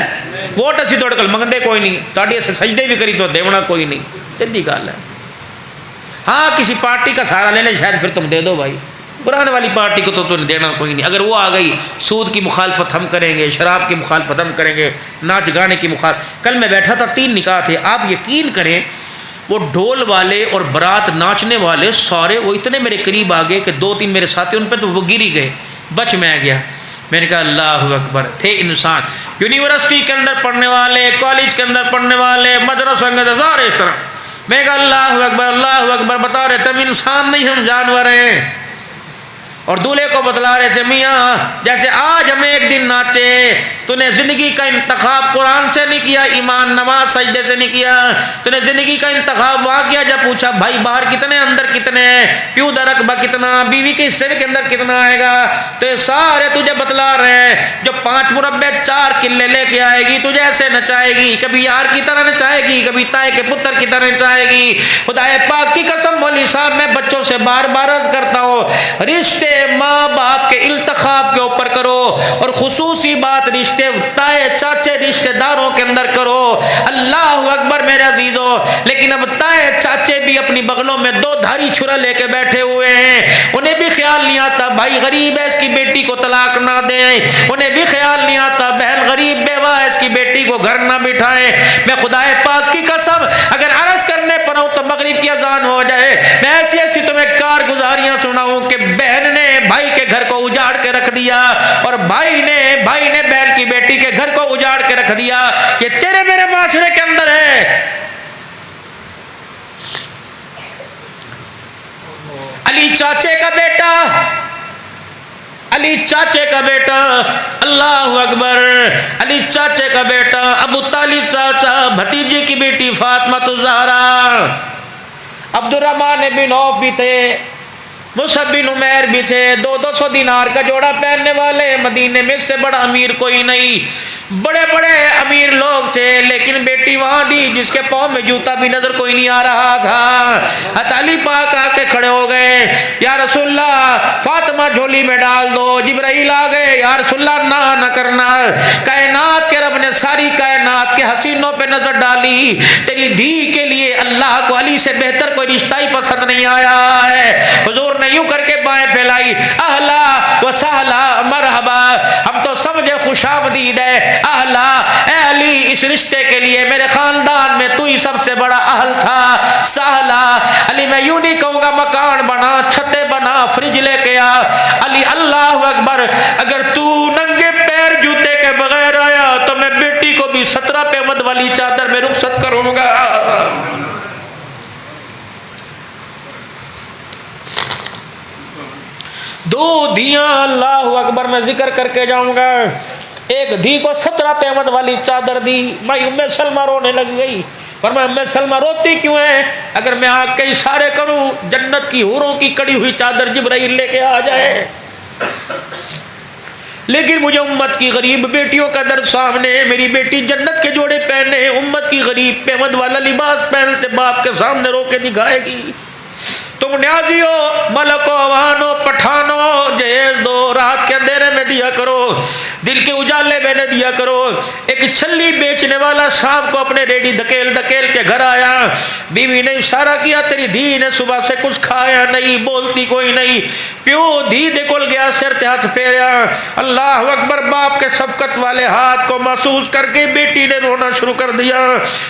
ووٹ اسی توڑ کل منگندے کوئی نہیں، تاڑی ایسے سجدے بھی کری تو دیونا کوئی نہیں، سیدھی گل ہے۔ ہاں کسی پارٹی کا سہارا لے لے شاید پھر تم دے دو بھائی، قرآن والی پارٹی کو تو تمہیں دینا کوئی نہیں۔ اگر وہ آ گئی سود کی مخالفت ہم کریں گے، شراب کی مخالفت ہم کریں گے، ناچ گانے کی مخالفت۔ کل میں بیٹھا تھا 3 نکاح تھے، آپ یقین کریں وہ ڈھول والے اور برات ناچنے والے سارے وہ اتنے میرے قریب آ گئے کہ 2-3 میرے ساتھی ان پہ تو وہ گر ہی گئے، بچ میں گیا۔ میں نے کہا اللہ اکبر، تھے انسان، یونیورسٹی کے اندر پڑھنے والے، کالج کے اندر پڑھنے والے، مدرسہ کے سارے اس طرح۔ میں نے کہا اللہ اکبر، بتا رہے تم انسان نہیں ہم جانور ہیں۔ اور دولہے کو بتلا رہے تھے میاں جیسے آج ہمیں ایک دن ناچے، تو نے زندگی کا انتخاب قرآن سے نہیں کیا، ایمان نماز سجدے سے نہیں کیا، تو نے زندگی کا انتخاب وہاں کیا جب پوچھا بھائی باہر کتنے اندر کتنے، پیو دا رقبہ کتنا، بیوی کے حصے کے اندر کتنا آئے گا، تو یہ سارے تجھے بتلا رہے ہیں۔ جو 5 مربع 4 قلعے لے کے آئے گی تجھے ایسے نچائے گی، کبھی یار کی طرح نچائے گی، کبھی تائے کے پتر کی طرح نچائے گی۔ خدا پاک کی قسم مولوی صاحب میں بچوں سے بار بار عرض کرتا ہوں، رشتے ماں باپ کے التخاب کے اوپر کرو، اور خصوصی بات رشتے تائے چاچے رشتے داروں کے اندر کرو۔ اللہ اکبر میرے عزیزو، لیکن اب تائے چاچے بھی اپنی بغلوں میں 2 دھاری چھرا لے کے بیٹھے ہوئے ہیں، انہیں بھی خیال نہیں آتا بھائی غریب ہے اس کی بیٹی کو طلاق نہ دیں، انہیں بھی خیال نہیں آتا بہن غریب بیوہ ہے اس کی بیٹی کو گھر نہ بٹھائیں۔ میں خدا پاک کی قسم اگر عرض کرنے پر ہوں تو مغرب کی اذان ہو جائے، میں ایسی ایسی تمہیں کارگزاریاں سناؤں کہ بہن نے بھائی کے گھر کو اجاڑ کے رکھ دیا، اور بھائی نے بہن کی بیٹی کے گھر کو اجاڑ کے رکھ دیا۔ یہ تیرے میرے معاشرے کے اندر ہے۔ علی چاچے کا بیٹا، علی چاچے کا بیٹا، اللہ اکبر، علی چاچے کا بیٹا، ابو طالب چاچا، بھتیجے کی بیٹی فاطمہ الزہرا، عبد الرحمن بن عوف بھی تھے، مصعب بن عمیر بھی تھے، 200 دینار کا جوڑا پہننے والے، مدینے میں سے بڑا امیر کوئی نہیں، بڑے بڑے امیر لوگ تھے، لیکن بیٹی وہاں دی جس کے پاؤں میں جوتا بھی نظر کوئی نہیں آ رہا تھا۔ حضرت علی پاک آ کے کھڑے ہو گئے، یا رسول اللہ فاطمہ جھولی میں ڈال دو۔ جبرائیل آ گئے، یا رسول اللہ نہ کرنا، کائنات کے رب نے ساری کائنات کے حسینوں پہ نظر ڈالی، تیری دھی کے لیے اللہ کو علی سے بہتر کوئی رشتہ ہی پسند نہیں آیا ہے۔ حضور نے یوں کر کے بائیں پھیلائی، اہلا و سہلا مرحبا، ہم تو سمجھے خوش آمدید ہے. اہلا اے علی اس رشتے کے لیے میرے خاندان میں تو ہی سب سے بڑا اہل تھا. سہلا علی میں یوں نہیں کہوں گا مکان بنا چھتے بنا فریج لے کے آ. علی اللہ اکبر اگر تو ننگے پیر جوتے کے بغیر آیا تو میں بیٹی کو بھی 17 پیمد والی چادر میں رخصت کروں گا. دو دھیاں اللہ اکبر میں ذکر کر کے جاؤں گا. ایک دھی کو 17 پیمد والی چادر دی. میں ام سلمہ رونے لگ گئی. فرمایا ام سلمہ روتی کیوں ہے؟ اگر میں آگ کے اشارے کروں جنت کی حوروں کی کڑی ہوئی چادر جبرائیل لے کے آ جائے. لیکن مجھے امت کی غریب بیٹیوں کا درد سامنے. میری بیٹی جنت کے جوڑے پہنے امت کی غریب پیمد والا لباس پہنتے باپ کے سامنے رو کے دکھائے گی. تم نیازی ہو ملک و عوانو پٹھانو جہیز دو رات کے اندھیرے میں دیا کرو دل کے اجالے میں نہ دیا کرو. ایک چھلی بیچنے والا شام کو اپنے ریڈی دھکیل دھکیل کے گھر آیا. بیوی نے اشارہ کیا تیری دھی نے صبح سے کچھ کھایا نہیں بولتی کوئی نہیں. پیو دھی دے کول گیا سر تے ہاتھ پھیریا. اللہ اکبر باپ کے شفقت والے ہاتھ کو محسوس کر کے بیٹی نے رونا شروع کر دیا.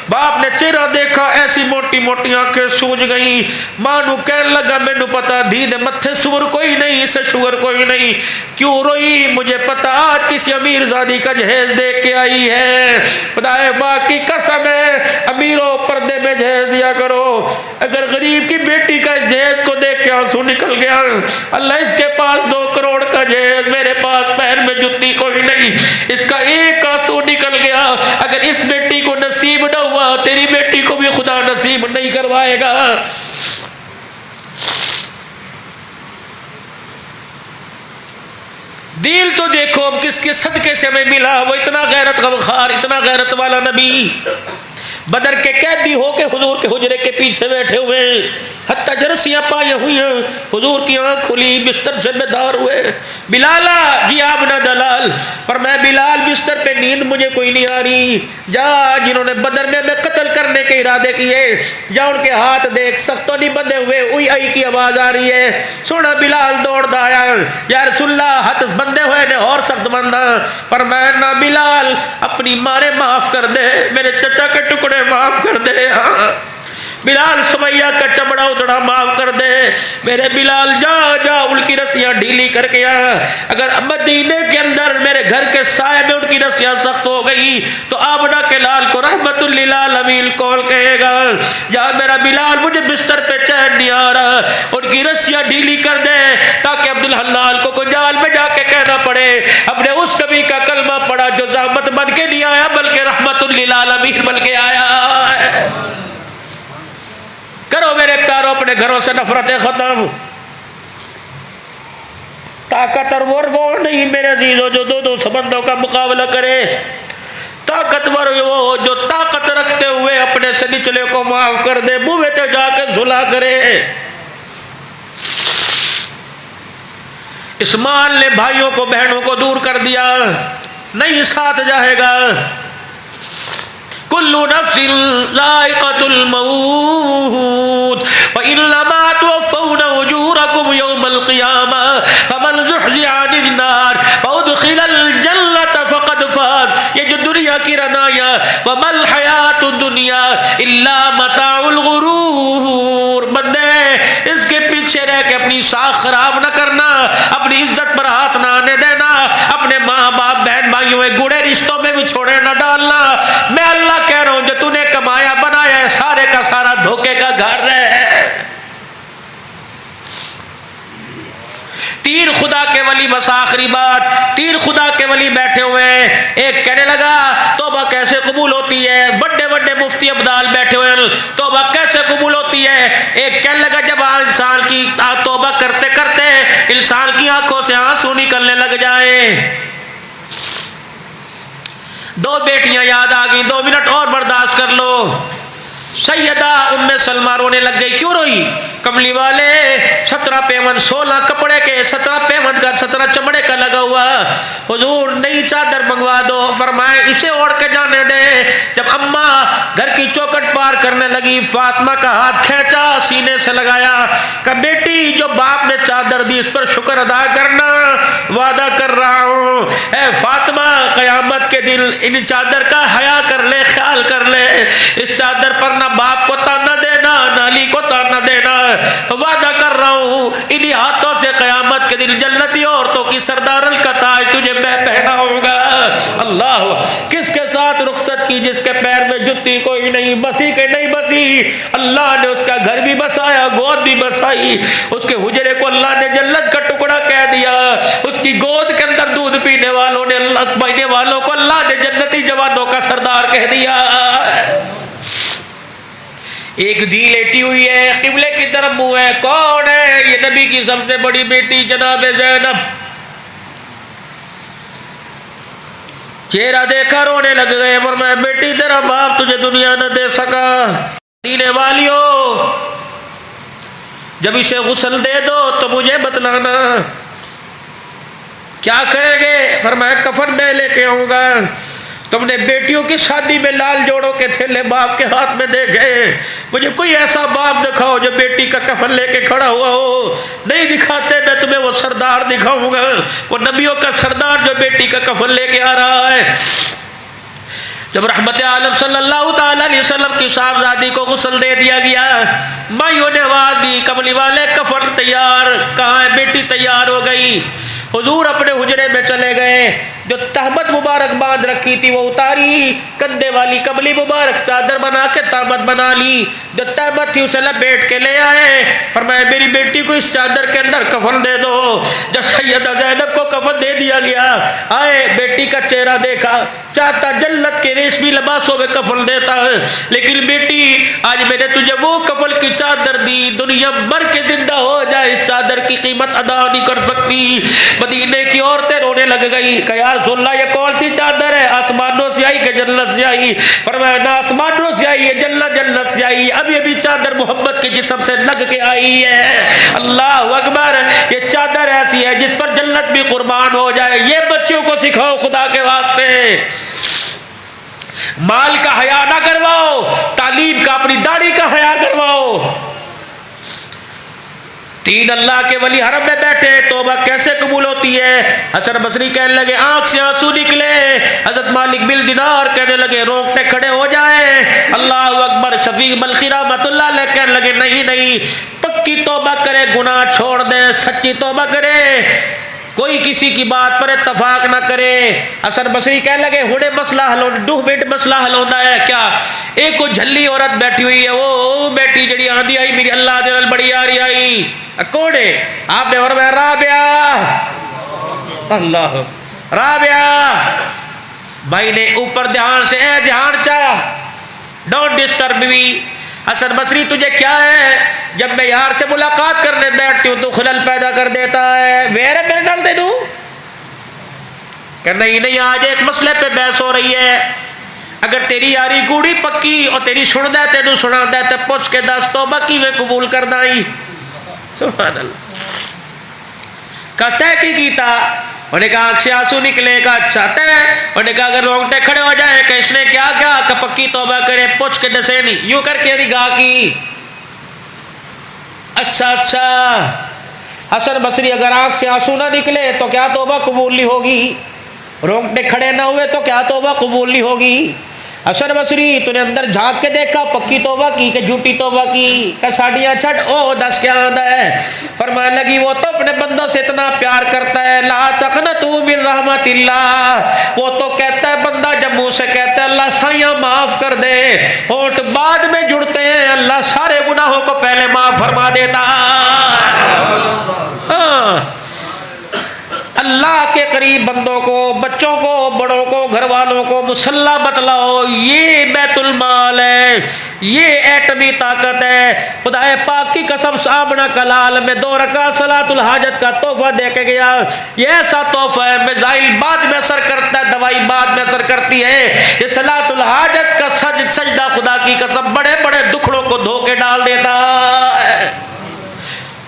باپ نے چہرہ دیکھا ایسی موٹی موٹی آنکھیں سوج گئیں. ماں نو کہنے لگا مینو پتا دھی دے متھے سور کوئی نہیں اسے شوگر کوئی نہیں. کیوں روئی؟ مجھے پتا آج کسی امیر زادی کا جہیز دیکھ کے آئی ہے. خدائے پاک کی قسم ہے امیروں پردے میں جہیز دیا کرو. اگر غریب کی بیٹی کا اس جہیز کو دیکھ کے آنسو نکل گیا اللہ اس کے پاس 2 کروڑ کا جہیز میرے پاس پیر میں جتی کوئی نہیں اس کا ایک آنسو نکل گیا. اگر اس بیٹی کو نصیب نہ ہوا تیری بیٹی کو بھی خدا نصیب نہیں کروائے گا. دل تو دیکھو اب کس کے صدقے سے ہمیں ملا. وہ اتنا غیرت غمخوار اتنا غیرت والا نبی بدر کے قیدی ہو کے حضور کے حجرے کے پیچھے بیٹھے ہوئے حتیٰ جرسیاں پائے ہوئی ہیں. حضور کی آنکھ کھلی بستر سے بیدار ہوئے. بلالا جی آپ نہ دلال فرمایا بلال بستر پہ نیند مجھے کوئی نہیں آ رہی. جا جنہوں نے بدر میں قتل کرنے کے ارادے کیے جا ان کے ہاتھ دیکھ سخت تو نہیں بندے ہوئے اوئی آئی کی آواز آ رہی ہے. سونا بلال دوڑتا آیا یا رسول اللہ ہاتھ بندے ہوئے نے اور سخت بندہ. فرمایا نہ بلال اپنی مارے معاف کر دے میرے چچا کے ٹکڑے معاف کر دے. ہاں بلال سمیہ کا چمڑا اتڑا معاف کر دے میرے بلال. جا جا ان کی رسیاں ڈھیلی کر کے آ. اگر مدینے کے اندر میرے گھر کے سائے میں ان کی رسیاں سخت ہو گئی تو آمنہ کے لال کو رحمت للعالمین کون کہے گا. جا میرا بلال مجھے بستر پہ چین نہیں آ رہا ان کی رسیاں ڈھیلی کر دے تاکہ عبدالحلال کو جال میں جا کے کہنا پڑے ہم نے اس نبی کا کلمہ پڑھا جو زحمت بن کے نہیں آیا بلکہ رحمت للعالمین بن کے آیا. کرو میرے پیاروں اپنے گھروں سے نفرتیں ختم. طاقتور وہ نہیں میرے عزیزوں جو 2 سمندروں کا مقابلہ کرے. طاقتور وہ جو طاقت رکھتے ہوئے اپنے سے نچلے کو معاف کر دے بوئے تے جا کے صلح کرے. اسماعیل نے بھائیوں کو بہنوں کو دور کر دیا نہیں ساتھ جائے گا. کل نفس ذائقۃ الموت وانما توفون اجورکم یوم القیامہ فمن زحزح عن النار وادخل الجنۃ فقد فاز. یہ جو دنیا کی رنایا وما الحیات الدنیا الا متاع الغرور. بندے اس کے پیچھے رہ کے اپنی ساکھ خراب نہ کرنا اپنی عزت پر ہاتھ نہ آنے دینا اپنے ماں باپ بہن بھائیوں میں گڑے رشتوں میں بچھوڑے نہ ڈالنا. میں اللہ کہہ رہا ہوں جو تو نے کمایا بنایا ہے سارے کا سارا دھوکے کا گھر ہے. تیر خدا کے ولی بس آخری بات تیر خدا کے ولی بیٹھے ہوئے ایک کہنے لگا توبہ کیسے قبول ہوتی ہے. بڑے بڑے مفتی ابدال بیٹھے ہوئے توبہ کیسے قبول ہوتی ہے. ایک کہنے لگا جب انسان کی توبہ کرتے کرتے انسان کی آنکھوں سے آنسو نکلنے لگ جائے. 2 بیٹیاں یاد آ گئی 2 منٹ اور برداشت کر لو. سیدہ ام سلمہ رونے لگ گئی. کیوں روئی؟ کملی والے 17 پیمند 16 کپڑے کے 17 پیمند کا 17 چمڑے کا لگا ہوا. حضور نئی چادر منگوا دو. فرمائے اسے اوڑھ کے جانے دے. جب اماں گھر کی چوکھٹ پار کرنے لگی، فاطمہ کا ہاتھ کھینچا، سینے سے لگایا، کہ بیٹی جو باپ نے چادر دی اس پر شکر ادا کرنا، وعدہ کر رہا ہوں اے فاطمہ قیامت کے دن ان چادر کا حیا کر لے، خیال کر لے، اس چادر پر نہ باپ کو تانا دینا نہ علی کو تانا دینا، وعدہ کر رہا ہوں انہی ہاتھوں سے قیامت کے دن جنتی عورتوں کی سردارل کا تاج تجھے میں پہناؤں گا۔ اللہ، کس کے ساتھ رخصت کی؟ جس کے پیر میں جتی کوئی نہیں، بسی کے نہیں بسی، اللہ نے اس کا گھر بھی بسایا، گود بھی بسائی، اس کے حجرے کو اللہ نے جنت کا ٹکڑا کہہ دیا، اس کی گود کے اندر دودھ پینے والوں نے پینے والوں کو اللہ نے جنتی جوانوں کا سردار کہہ دیا۔ ایک دھی لیٹی ہوئی ہے، قبلے کی طرف منہ ہے، کون ہے؟ یہ نبی کی سب سے بڑی بیٹی جناب زینب۔ چہرہ دیکھا رونے لگ گئے، فرمایا بیٹی تیرا باپ تجھے دنیا نہ دے سکا، دینے والیوں جب اسے غسل دے دو تو مجھے بتلانا کیا کریں گے؟ فرمایا کفن میں لے کے آؤں گا۔ تم نے بیٹیوں کی شادی میں لال جوڑوں کے تھیلے باپ کے ہاتھ میں دیکھے، مجھے کوئی ایسا باپ دکھاؤ جو بیٹی کا کفن لے کے کھڑا ہوا ہو۔ نہیں دکھاتے، میں تمہیں وہ سردار دکھاؤں گا، وہ نبیوں کا سردار جو بیٹی کا کفن لے کے آ رہا ہے۔ جب رحمت عالم صلی اللہ تعالی علیہ وسلم کی صاحبزادی کو غسل دے دیا گیا، مائیوں نے آواز دی کملی والے کفن تیار، کہاں ہے؟ بیٹی تیار ہو گئی۔ حضور اپنے حجرے میں چلے گئے، جو تہمت مبارک باندھ رکھی تھی وہ اتاری، کندھے والی کملی مبارک چادر بنا کے تہمت بنا لی، جو تہمت تھی اسے لپیٹ کے لے آئے، فرمایا میری بیٹی کو اس چادر کے اندر کفن دے دو۔ جب سیدہ زینب کو کفن دے دیا گیا، آئے بیٹی کا چہرہ دیکھا، چاہتا جنت کے ریشمی لباسوں میں کفن دیتا ہے، لیکن بیٹی آج میں نے تجھے وہ کفن کی چادر دی، دنیا مر کے زندہ ہو جائے اس چادر کی قیمت ادا نہیں کر سکتی۔ مدینے کی عورتیں رونے لگ گئی کہ یا رسول اللہ یہ کون سی چادر ہے؟ آسمانوں سے آئی کہ جنت سے آئی؟ فرمایا نہ آسمانوں سے آئی ہے، جنت سے آئی، ابھی ابھی چادر محمد کے جسم سے لگ کے آئی ہے۔ اللہ اکبر، یہ چادر ایسی ہے جس پر جنت بھی قربان ہو جائے۔ یہ بچوں کو سکھاؤ خدا کے واسطے، مال کا حیا نہ کرواؤ، تعلیم کا اپنی داڑھی کا حیا کرواؤ۔ تین اللہ کے ولی حرم میں بیٹھے، توبہ کیسے قبول ہوتی ہے؟ حسن بصری کہنے لگے آنکھ سے آنسو نکلے، حضرت مالک بن دینار کہنے لگے رونگٹے کھڑے ہو جائیں، اللہ اکبر۔ شفیق بلخی رحمۃ اللہ علیہ کہنے لگے نہیں، پکی توبہ کرے، گناہ چھوڑ دے، سچی توبہ کرے، کوئی کسی کی بات پر اتفاق نہ کرے۔ حسن بصری کہنے لگے ہونے مسئلہ حل ہو، 2 منٹ مسئلہ حل ہوتا ہے کیا؟ ایک کو جھلی عورت بیٹھی ہوئی ہے، وہ بیٹی جڑی آندھی آئی میری اللہ دے نال بڑی یاری آئی، کون ہے؟ آپ نے فرمایا رابعہ، اللہ رابعہ۔ بھائی نے اوپر دھیان سے دھیان چاہا، ڈونٹ ڈسٹرب می۔ حسن بصری تجھے کیا ہے؟ جب میں یار سے ملاقات کرنے بیٹھتی ہوں تو خلل پیدا کر دیتا ہے، ویرے میرے ڈال دے دوں کہ نہیں، آج ایک مسئلے پہ بحث ہو رہی ہے، اگر تیری یاری گوڑی پکی اور تیری سن دے تینوں سنا دے تے پوچھ کے دس توبہ کی میں قبول کر دائی۔ سبحان اللہ۔ کہتا ہے کی کیتا؟ انہوں نے کہا آنکھ سے آنسو نکلے، کہا اچھا ہے؟ انہوں نے کہا اگر رونگٹے کھڑے ہو جائیں کہ اس نے کیا کہ پکی توبہ کرے، پوچھ کے ڈسے نہیں، یوں کر کے گاہ کی۔ اچھا حسن بصری اگر آنکھ سے آنسو نہ نکلے تو کیا توبہ قبول نہیں ہوگی؟ رونگٹے کھڑے نہ ہوئے تو کیا توبہ قبول نہیں ہوگی؟ حسن بصری تو نے اندر جھانک کے دیکھا، پکی توبہ کی کہ جھوٹی توبہ کی؟ کہ ساڑیاں چھٹ او دس کیا آدھا ہے؟ فرمانے لگی وہ تو اپنے بندوں سے اتنا پیار کرتا ہے، لا تقنطوا من رحمت اللہ، وہ تو کہتا ہے بندہ جب منہ سے کہتا ہے اللہ سایاں معاف کر دے، ہونٹ بعد میں جڑتے ہیں، اللہ سارے گناہوں کو پہلے معاف فرما دیتا۔ اللہ کے قریب بندوں کو، بچوں کو، بڑوں کو، گھر والوں کو مسلح بتلاؤ، یہ بیت المال ہے، یہ ایٹمی طاقت ہے۔ خدا پاک کی قسم سامنا کلال میں 2 رکعت صلاۃ الحاجت کا تحفہ دے کے گیا، یہ ایسا تحفہ ہے میزائل بعد میں اثر کرتا ہے، دوائی بعد میں اثر کرتی ہے، یہ صلاۃ الحاجت کا سجدہ خدا کی قسم بڑے بڑے دکھڑوں کو دھو کے ڈال دیتا ہے۔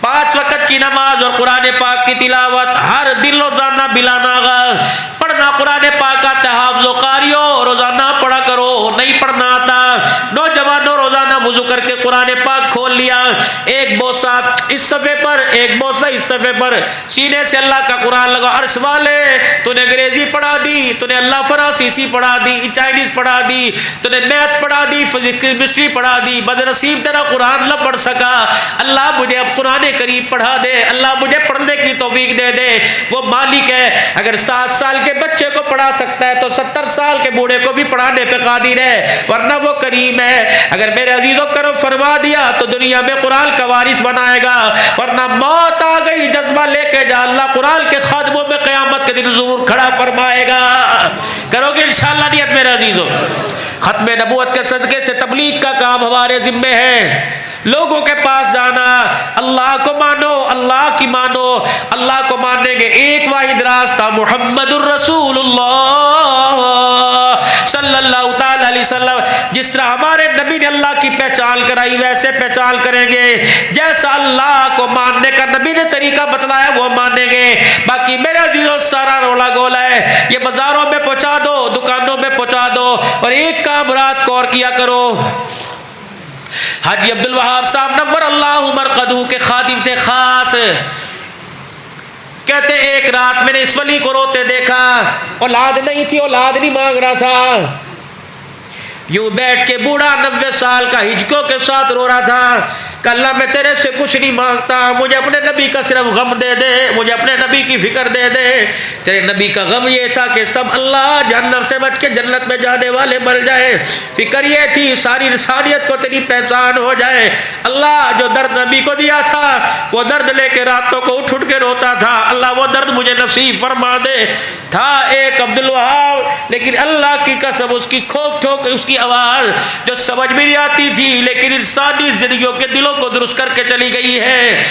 5 وقت کی نماز اور قرآن پاک کی تلاوت ہر دن روزانہ بلا ناغہ پڑھنا، قرآن پاک آتا ہے، حافظ و قاریو روزانہ پڑھا کرو، نہیں پڑھنا آتا قرآن پاک کھول لیا، ایک بوسہ اس صفحے پر، ایک بوسہ اس صفحے پر، سینے سے اللہ کا قرآن لگا۔ عرش والے تو نے انگریزی پڑھا دی، تو نے اللہ فرانسیسی پڑھا دی، چائنیز پڑھا دی، تو نے میتھ پڑھا دی، فزکس کیمسٹری پڑھا دی، بدنصیب تیرا قرآن نہ پڑھ سکا۔ اللہ مجھے اب قرآن کریم پڑھا دے، اللہ مجھے پڑھنے کی توفیق دے دے۔ وہ مالک ہے، اگر 7 سال کے بچے کو پڑھا سکتا ہے تو 70 سال کے بوڑھے کو بھی پڑھانے پہ قادر ہے، ورنہ وہ کریم ہے۔ اگر میرے عزیزوں کرم فرما دیا تو دنیا میں قرآن کا وارث بنائے گا، ورنہ موت آ گئی جذبہ لے کے جا، اللہ قرآن کے خادموں میں قیامت کے دن ضرور کھڑا فرمائے گا۔ کرو گے انشاءاللہ نیت میرے عزیزوں؟ ختم نبوت کے صدقے سے تبلیغ کا کام ہمارے ذمے ہے، لوگوں کے پاس جانا، اللہ کو مانو، اللہ کی مانو، اللہ کو ماننے کے ایک واحد راستہ محمد الرسول اللہ صلی اللہ تعالی علیہ وسلم۔ جس طرح ہمارے نبی نے اللہ کی پہچان کرائی ویسے پہچان کریں گے، جیسا اللہ کو ماننے کا نبی نے طریقہ بتلایا وہ مانیں گے۔ باقی میرے عزیزوں سارا رولا گولا ہے، یہ بازاروں میں پہنچا دو، دکانوں میں پہنچا دو، اور ایک کام رات کو اور کیا کرو۔ حاجی عبدالوہاب صاحب نور اللہ مرقدہ کے خادم تھے خاص، کہتے ایک رات میں نے اس ولی کو روتے دیکھا، اولاد نہیں تھی، اولاد نہیں مانگ رہا تھا، یوں بیٹھ کے بوڑھا 90 سال کا ہجکوں کے ساتھ رو رہا تھا کہ اللہ میں تیرے سے کچھ نہیں مانگتا، مجھے اپنے نبی کا صرف غم دے دے، مجھے اپنے نبی کی فکر دے دے۔ تیرے نبی کا غم یہ تھا کہ سب اللہ جہنم سے بچ کے جنت میں جانے والے مر جائے، فکر یہ تھی ساری انسانیت کو تیری پہچان ہو جائے۔ اللہ جو درد نبی کو دیا تھا وہ درد لے کے راتوں کو اٹھ کے روتا تھا، اللہ وہ درد مجھے نصیب فرما دے۔ تھا ایک عبدالوہاب، لیکن اللہ کی قسم اس کی کھوک ٹھوک اس کی آواز جو سمجھ بھی نہیں آتی تھی، لیکن انسانی زندگیوں کے دلوں کو درست کر کے چلی گئی ہے۔